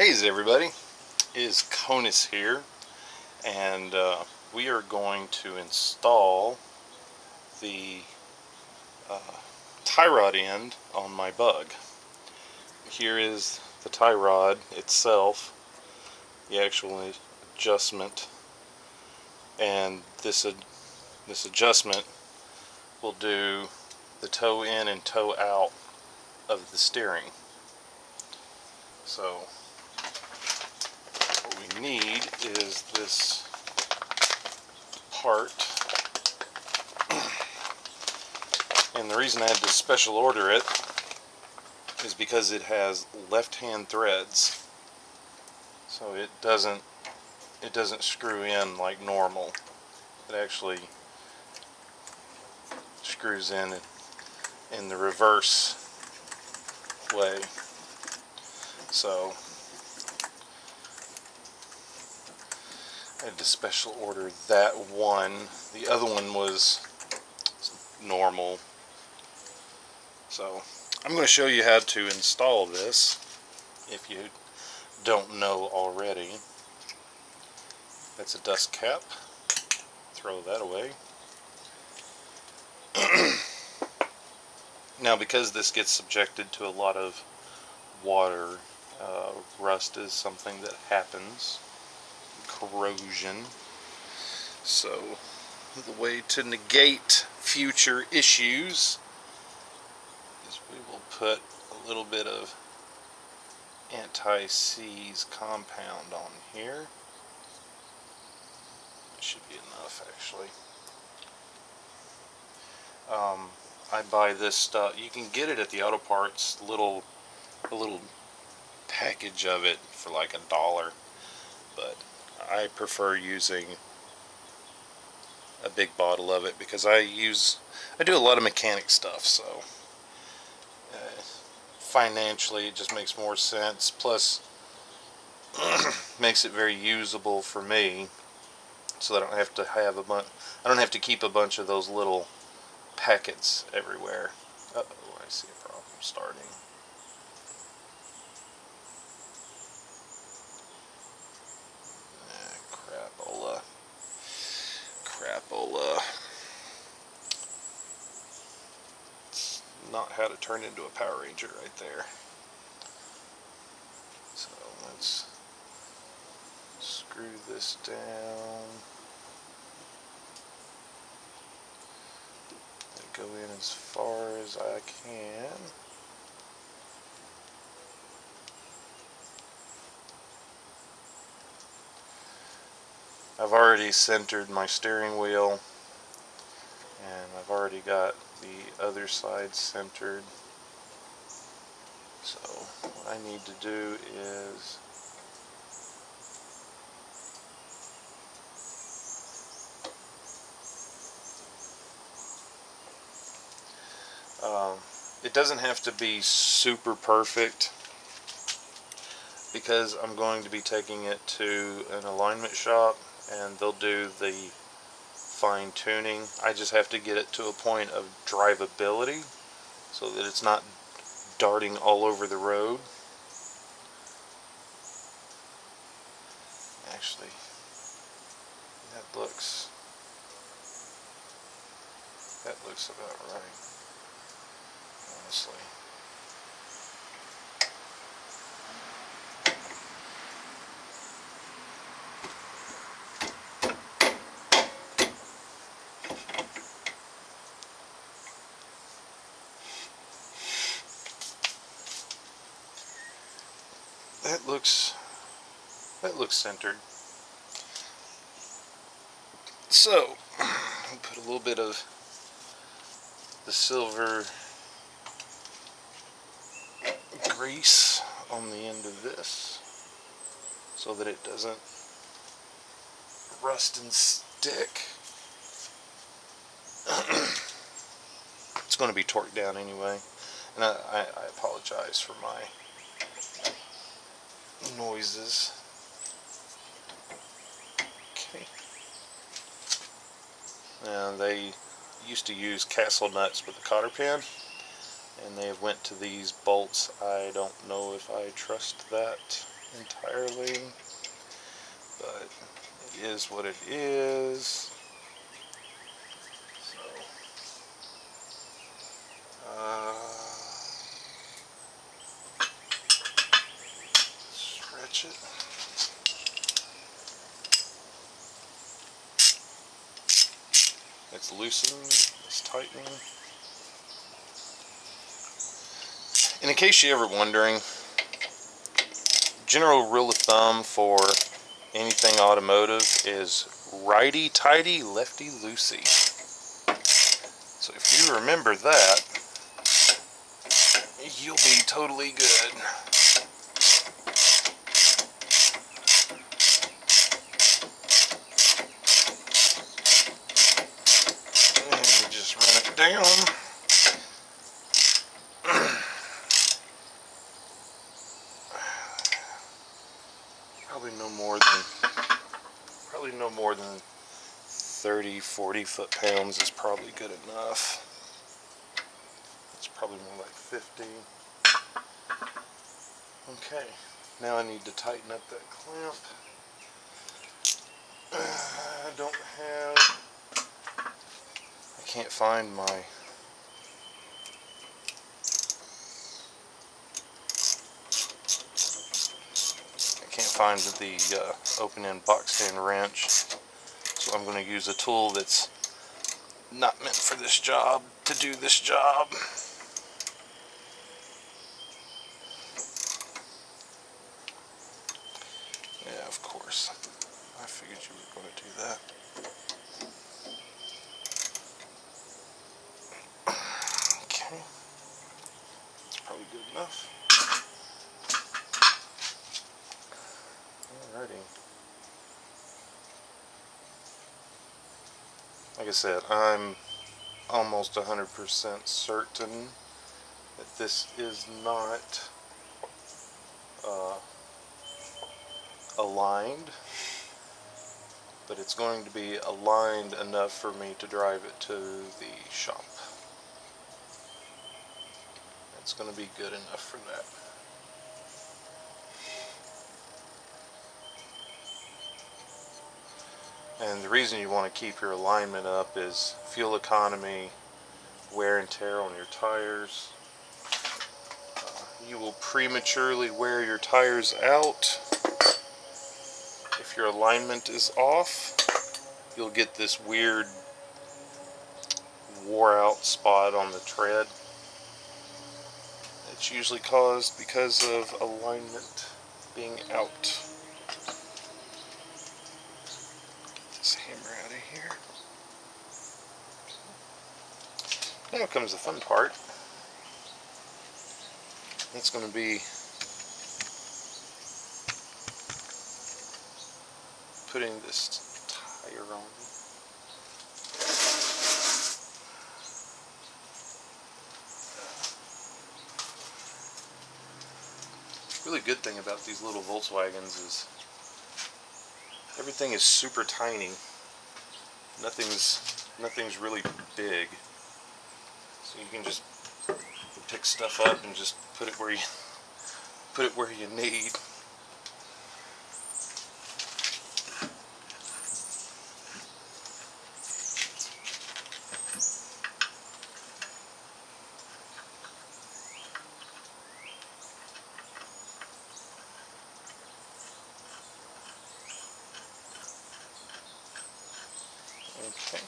Hey everybody, it is Conus here, and we are going to install the uh, tie rod end on my Bug. Here is the tie rod itself, the actual adjustment, and this adjustment will do the toe in and toe out of the steering. So what we need is this part, and the reason I had to special order it is because it has left-hand threads, so it doesn't screw in like normal. It actually screws in the reverse way. So I had to special order that one. The other one was normal. So I'm going to show you how to install this if you don't know already. That's a dust cap. Throw that away. Now, because this gets subjected to a lot of water, rust is something that happens. Corrosion. So the way to negate future issues is we will put a little bit of anti-seize compound on here. That should be enough, actually. I buy this stuff. You can get it at the auto parts, a little package of it for like $1, but I prefer using a big bottle of it because I do a lot of mechanic stuff, so financially it just makes more sense. Plus, makes it very usable for me, so I don't have to have I don't have to keep a bunch of those little packets everywhere. Uh-oh, I see a problem starting. Crapola. It's not how to turn into a Power Ranger right there. So let's screw this down. Go in as far as I can. I've already centered my steering wheel, and I've already got the other side centered. So what I need to do is it doesn't have to be super perfect because I'm going to be taking it to an alignment shop and they'll do the fine tuning. I just have to get it to a point of drivability so that it's not darting all over the road. Actually, that looks about right, honestly. That looks centered. So I'll put a little bit of the silver grease on the end of this so that it doesn't rust and stick. It's going to be torqued down anyway, and I apologize for my noises. Okay. And they used to use castle nuts with the cotter pin, and they went to these bolts. I don't know if I trust that. entirely, but it is what it is. So, stretch it. It's loosening, it's tightening. And in case you're ever wondering, general rule of thumb for anything automotive is righty-tighty, lefty-loosey. So if you remember that, you'll be totally good. And you just run it down. Probably no more than 30-40 foot-pounds is probably good enough. It's probably more like 50. Okay, now I need to tighten up that clamp. I can't find my the open-end box stand wrench, so I'm going to use a tool that's not meant for this job to do this job. Yeah, of course. I figured you were going to do that. Okay. It's probably good enough. Alrighty. Like I said, I'm almost 100% certain that this is not aligned, but it's going to be aligned enough for me to drive it to the shop. It's going to be good enough for that. And the reason you want to keep your alignment up is fuel economy, wear and tear on your tires. You will prematurely wear your tires out if your alignment is off. You'll get this weird wore out spot on the tread. It's usually caused because of alignment being out. This hammer out of here. Now comes the fun part. It's going to be putting this tire on. Really good thing about these little Volkswagens is everything is super tiny. Nothing's really big. So you can just pick stuff up and just put it where you need. Okay.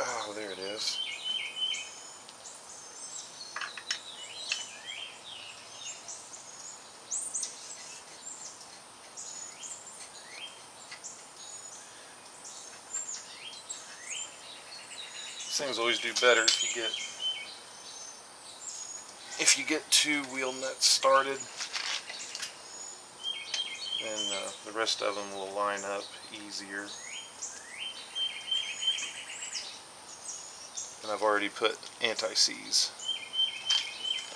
Oh, there it is. These things always do better if you get two wheel nuts started, and the rest of them will line up easier. And I've already put anti-seize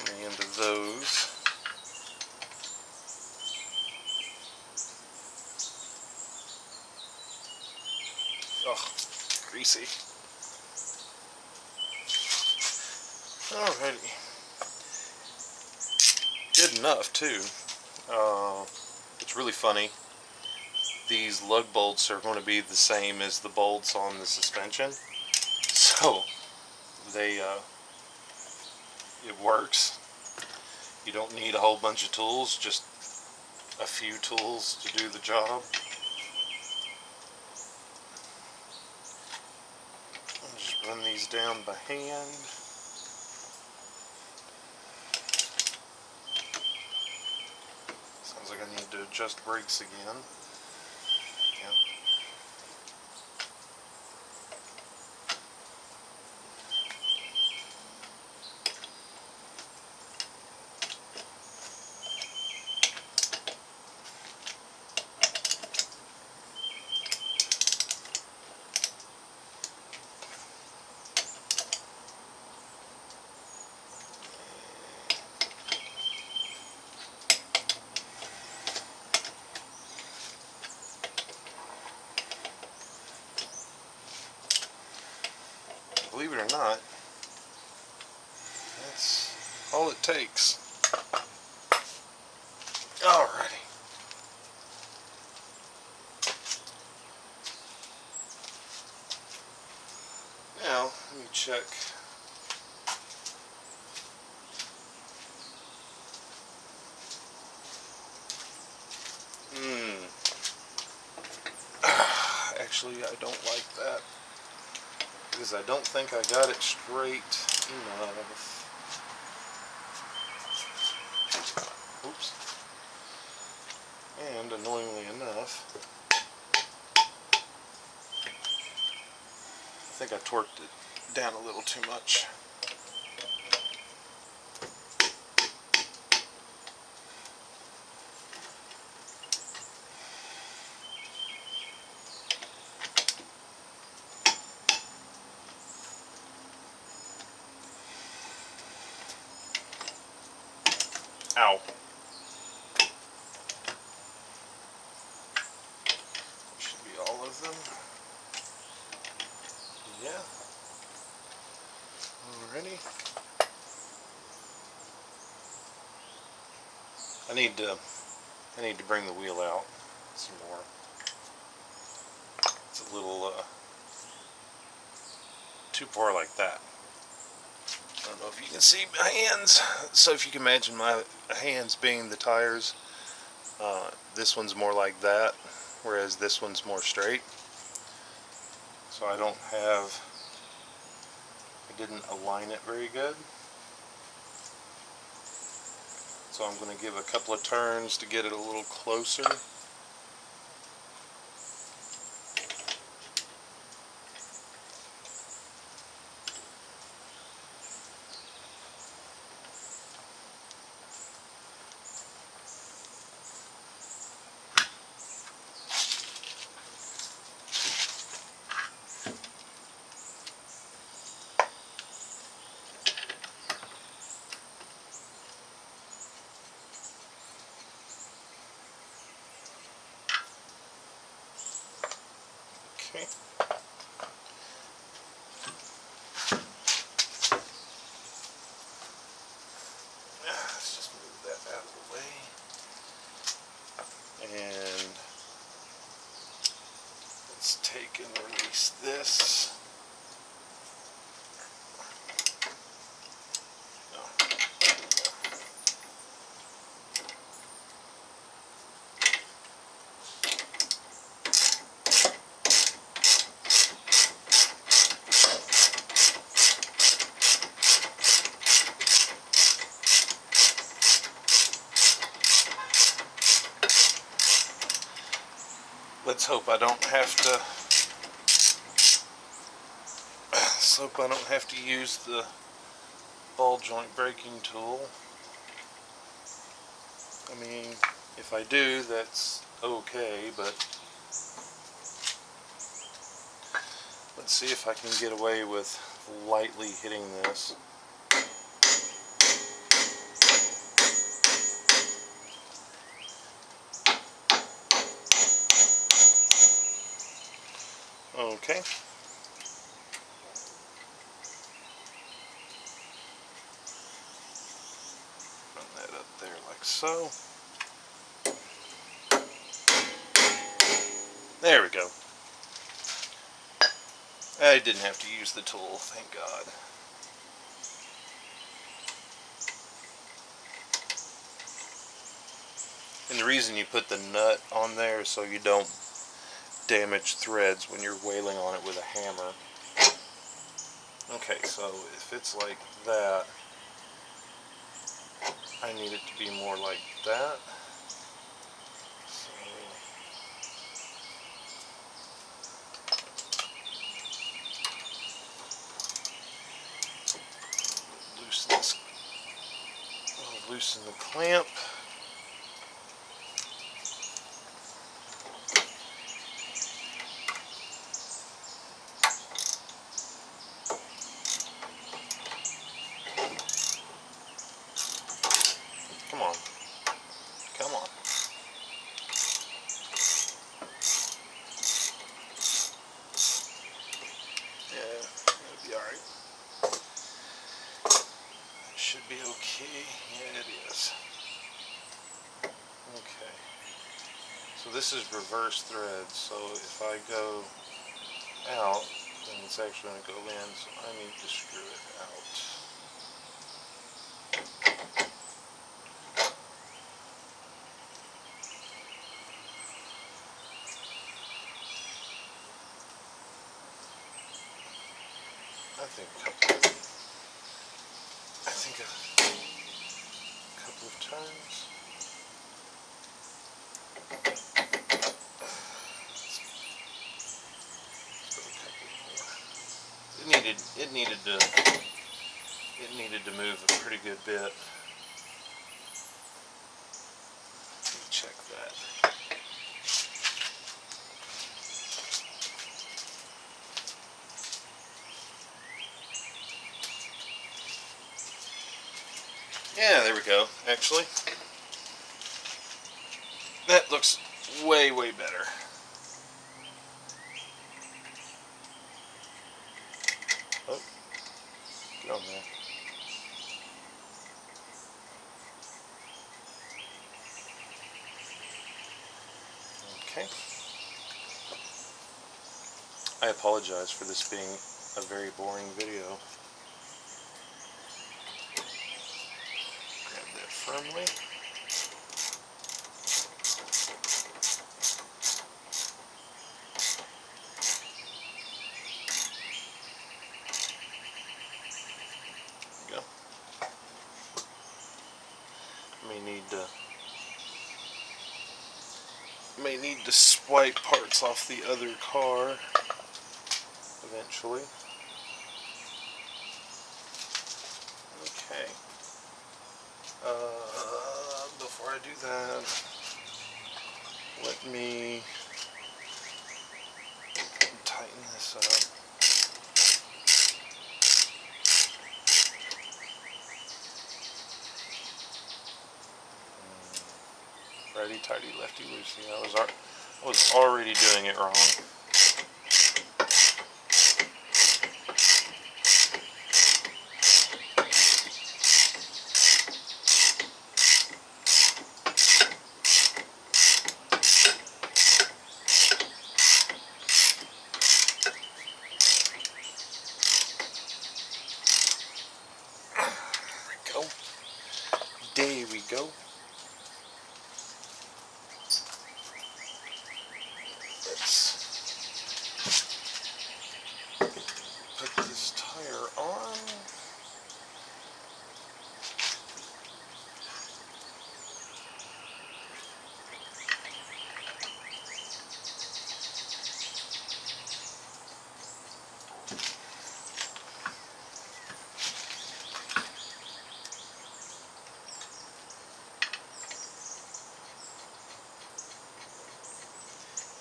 on the end of those. Oh, greasy. Alrighty. Good enough too. It's really funny. These lug bolts are going to be the same as the bolts on the suspension, so they it works. You don't need a whole bunch of tools, just a few tools to do the job. I'll just run these down by hand. Sounds like I need to adjust brakes again. Yep. Believe it or not, that's all it takes. Alrighty. Now, let me check. Actually, I don't like that, because I don't think I got it straight enough. Oops. And annoyingly enough, I think I torqued it down a little too much. Ow. Should be all of them. Yeah. Alrighty. I need to bring the wheel out some more. It's a little too far like that. I don't know if you can see my hands. So if you can imagine my hands being the tires, this one's more like that, whereas this one's more straight. So I didn't align it very good. So I'm going to give a couple of turns to get it a little closer. Okay. Let's just move that out of the way. And let's take and release this. Let's hope I don't have to. Let's hope I don't have to use the ball joint braking tool. I mean, if I do, that's okay, but let's see if I can get away with lightly hitting this. Okay. so. There we go. I didn't have to use the tool, thank God. And the reason you put the nut on there is so you don't damage threads when you're whaling on it with a hammer. Okay, so if it's like that, I need it to be more like that. So loosen this. I'll loosen the clamp. Come on. Come on. Yeah, it'll be alright. It should be okay. Yeah, it is. Okay. So this is reverse thread, so if I go out, then it's actually going to go in, so I need to screw it out. I think a couple of turns. It needed to move a pretty good bit. Let me check that. Yeah, there we go. Actually, that looks way, way better. Oh, get on there. Okay. I apologize for this being a very boring video. Grab that firmly. There we go. May need to swipe parts off the other car eventually. Okay. Before I do that, let me tighten this up. Righty tighty, lefty loosey. I was already doing it wrong. There we go. Let's put this tire on.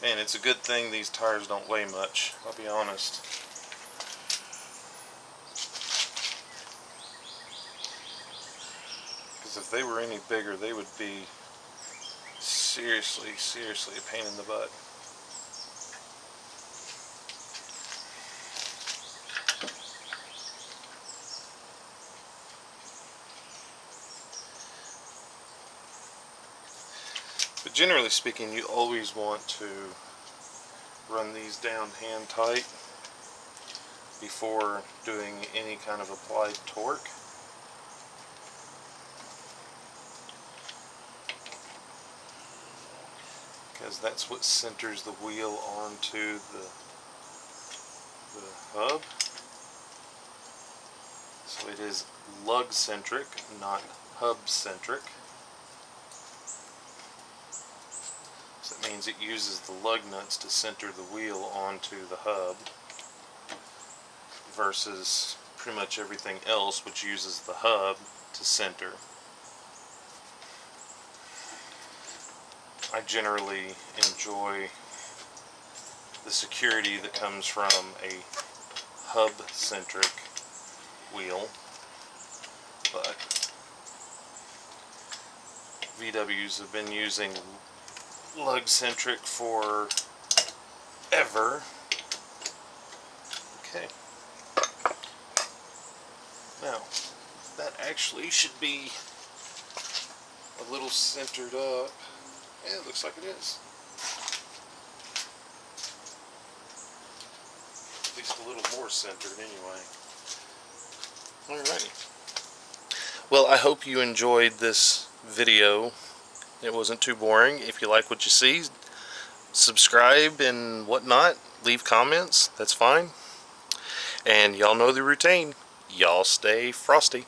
Man, it's a good thing these tires don't weigh much, I'll be honest. Because if they were any bigger, they would be seriously a pain in the butt. But generally speaking, you always want to run these down hand tight before doing any kind of applied torque. Because that's what centers the wheel onto the hub. So it is lug centric, not hub centric. So it means it uses the lug nuts to center the wheel onto the hub, versus pretty much everything else which uses the hub to center. I generally enjoy the security that comes from a hub-centric wheel, but VWs have been using lug-centric for ever. Okay. Now, that actually should be a little centered up. Yeah, it looks like it is. At least a little more centered anyway. Alrighty. Well, I hope you enjoyed this video. It wasn't too boring. If you like what you see, subscribe and whatnot. Leave comments. That's fine. And y'all know the routine. Y'all stay frosty.